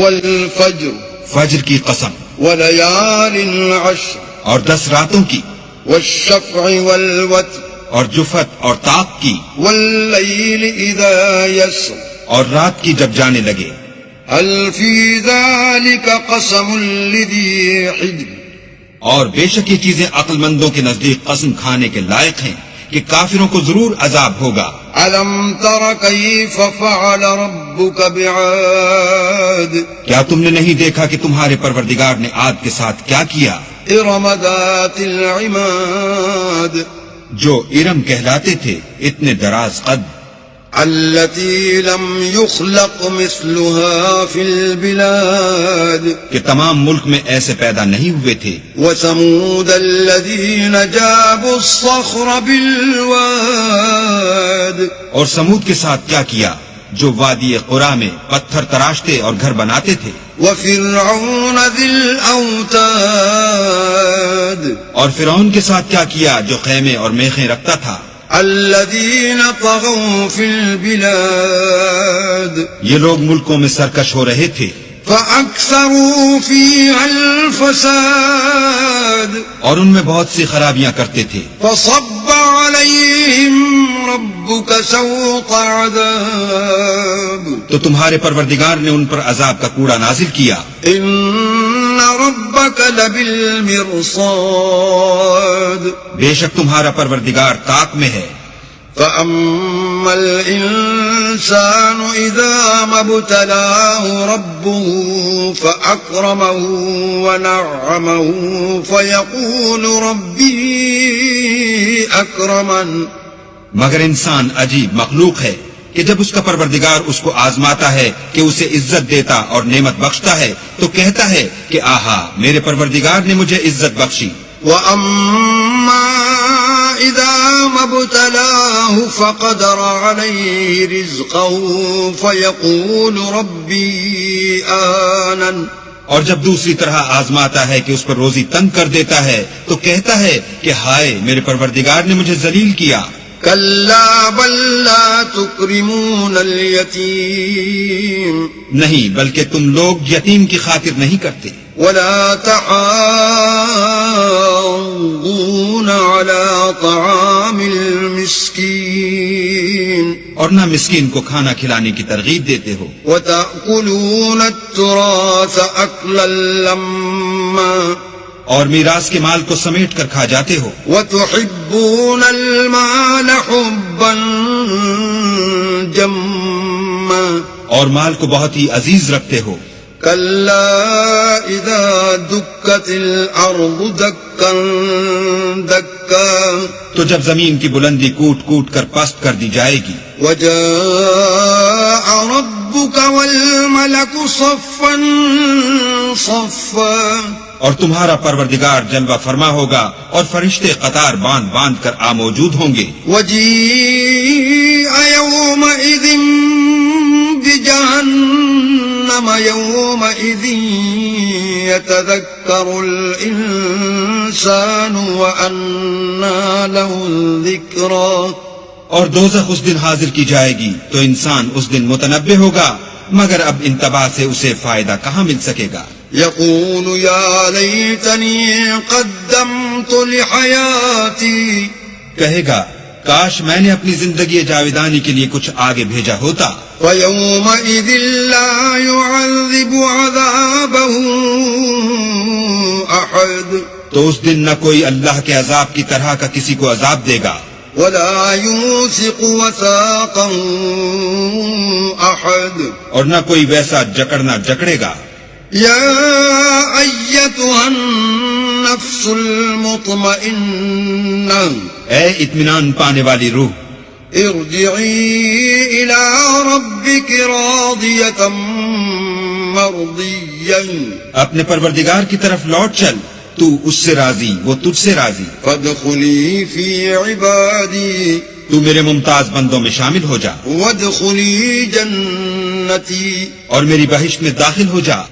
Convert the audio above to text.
والفجر فجر کی قسم، وليال عشر اور 10 راتوں کی، والشفع والوتر اور جفت اور طاق کی، والليل إذا يسر اور رات کی جب جانے لگے. هل في ذلك قسم لذي حجر اور بے شک یہ چیزیں عقل مندوں کے نزدیک قسم کھانے کے لائق ہیں کہ کافروں کو ضرور عذاب ہوگا. ألم تر كيف فعل ربك بعاد کیا تم نے نہیں دیکھا کہ تمہارے پروردگار نے عاد کے ساتھ کیا کیا؟ إرم ذات العماد جو ارم کہلاتے تھے، اتنے دراز قد، التي لم يخلق مثلها في البلاد کہ تمام ملک میں ایسے پیدا نہیں ہوئے تھے. وثمود الذين جابوا الصخر بالواد اور سمود کے ساتھ کیا کیا جو وادی قرا میں پتھر تراشتے اور گھر بناتے تھے. وفرعون ذي الأوتاد اور فرعون کے ساتھ کیا کیا جو خیمے اور میخیں رکھتا تھا. الذين طغوا في البلاد یہ لوگ ملکوں میں سرکش ہو رہے تھے. فأكثروا فيها الفساد اور ان میں بہت سی خرابیاں کرتے تھے. فصب عليهم ربك سوط عذاب تو تمہارے پروردگار نے ان پر عذاب کا کوڑا نازل کیا. إن ربك لبالمرصاد بے شک تمہارا پروردگار طاق میں ہے. فأما الإنسان إذا ما ابتلاه ربه فأكرمه ونعمه فيقول ربي أكرمن مگر انسان عجیب مخلوق ہے کہ جب اس کا پروردگار اس کو آزماتا ہے کہ اسے عزت دیتا اور نعمت بخشتا ہے تو کہتا ہے کہ آہا میرے پروردگار نے مجھے عزت بخشی. وأما إذا ما ابتلاه فقدر عليه رزقه فيقول ربي أهانن اور جب دوسری طرح آزماتا ہے کہ اس پر روزی تنگ کر دیتا ہے تو کہتا ہے کہ ہائے میرے پروردگار نے مجھے ذلیل کیا. كلا بل لا تكرمون اليتيم نہیں بلکہ تم لوگ یتیم کی خاطر نہیں کرتے. ولا تحاضون على طعام المسكين اور نہ مسکین کو کھانا کھلانے کی ترغیب دیتے ہو. وتأكلون التراث أكلا لما اور میراث کے مال کو سمیٹ کر کھا جاتے ہو. وتحبون المال حبا جما اور مال کو بہت ہی عزیز رکھتے ہو. كلا إذا دكت الأرض دكا دكا تو جب زمین کی بلندی کوٹ کوٹ کر پست کر دی جائے گی. وجاء ربك والملك صفا صفا اور تمہارا پروردگار جلوہ فرما ہوگا اور فرشتے قطار باندھ باندھ کر موجود ہوں گے. وجيء يومئذ بجهنم يومئذ يتذكر الإنسان وأنى له الذكرى اور دوزخ اس دن حاضر کی جائے گی تو انسان اس دن متنبہ ہوگا مگر اب انتباہ سے اسے فائدہ کہاں مل سکے گا. يقول يا ليتني قدمت لحياتي کہے گا کاش میں نے اپنی زندگی جاویدانی کے لیے کچھ آگے بھیجا ہوتا. ويومئذ لا يعذب عذابه أحد تو اس دن نہ کوئی اللہ کے عذاب کی طرح کا کسی کو عذاب دے گا. ولا يوثق وثاقا أحد اور نہ کوئی ویسا جکڑنا جکڑے گا. يا أيتها النفس المطمئنة اے اطمینان پانے والی روح، ارجعي إلى ربك راضية مرضية اپنے پروردگار کی طرف لوٹ چل، تو اس سے راضی وہ تجھ سے راضی. فادخلي في عبادي تو میرے ممتاز بندوں میں شامل ہو جا وادخلي جنتي اور میری بہشت میں داخل ہو جا.